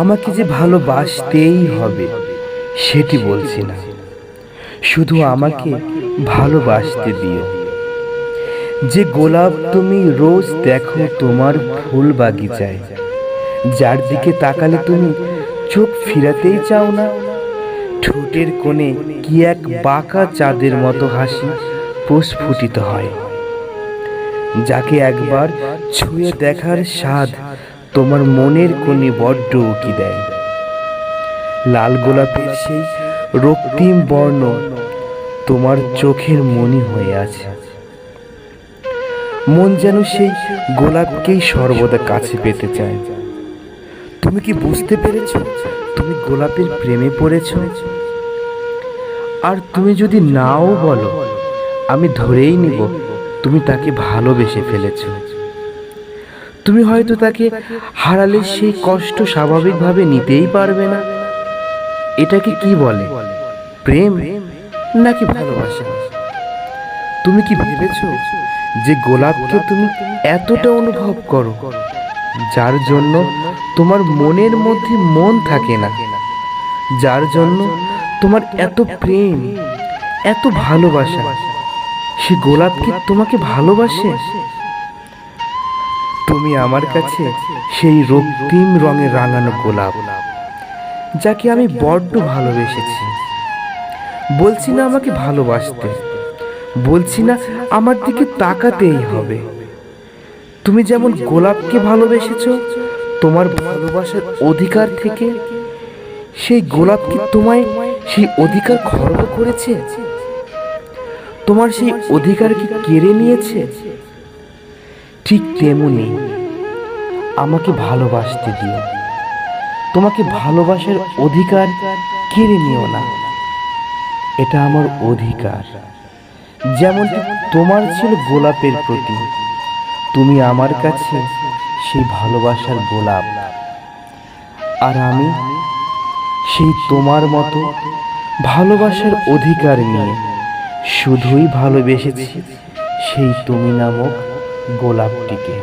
আমাকে যে ভালোবাসতেই হবে সেটি বলছি না, শুধু আমাকে ভালোবাসতে দিও। যে গোলাপ তুমি রোজ দেখো তোমার ফুল বাগিচায়, যার দিকে তাকালে তুমি চোখ ফিরাতেই চাও না, ঠোঁটের কোণে কি এক বাঁকা চাঁদের মতো হাসি প্রস্ফুটিত হয়, যাকে একবার ছুঁয়ে দেখার স্বাদ তোমার মনের কোণে বড্ড উকি দেয়। লাল গোলাপের সেই রক্তিম বর্ণ তোমার চোখের মনি হয়ে আছে। মন যেন সেই গোলাপকেই সর্বদা কাছে পেতে চায়। তুমি কি বুঝতে পেরেছ তুমি গোলাপের প্রেমে পড়েছ? আর তুমি যদি নাও বলো, আমি ধরেই নিব তুমি তাকে ভালোবেসে ফেলেছ। তুমি হয়তো তাকে হারালে সেই কষ্ট স্বাভাবিকভাবে নিতেই পারবে না। এটাকে কি বলে, প্রেম নাকি ভালোবাসা? তুমি কি ভেবেছ যে গোলাপকে তুমি এতটা অনুভব করো, যার জন্য তোমার মনের মধ্যে মন থাকে না, যার জন্য তোমার এত প্রেম, এত ভালোবাসা, সে গোলাপ কি তোমাকে ভালোবাসে? তুমি আমার কাছে সেই রক্তিম রঙে রাঙানো গোলাপ, যাকে আমি বড্ড ভালোবেসেছি। বলছি না আমাকে ভালোবাসতে, বলছি না আমার দিকে তাকাতেই হবে। তুমি যেমন গোলাপকে ভালোবেসেছ তোমার ভালোবাসার অধিকার থেকে, সেই গোলাপ কি তোমায় সেই অধিকার খর্ব করেছে? তোমার সেই অধিকার কি কেড়ে নিয়েছে? ঠিক তেমনি আমাকে ভালোবাসতে দিও। তোমাকে ভালোবাসার অধিকার কেড়ে নিও না, এটা আমার অধিকার। যেমন তোমার ছিল গোলাপের প্রতি, তুমি আমার কাছে সেই ভালোবাসার গোলাপ, আর আমি সেই তোমার মতো ভালোবাসার অধিকার নিয়ে শুধুই ভালোবেসেছি সেই তুমি নামক গোলাপটিকে।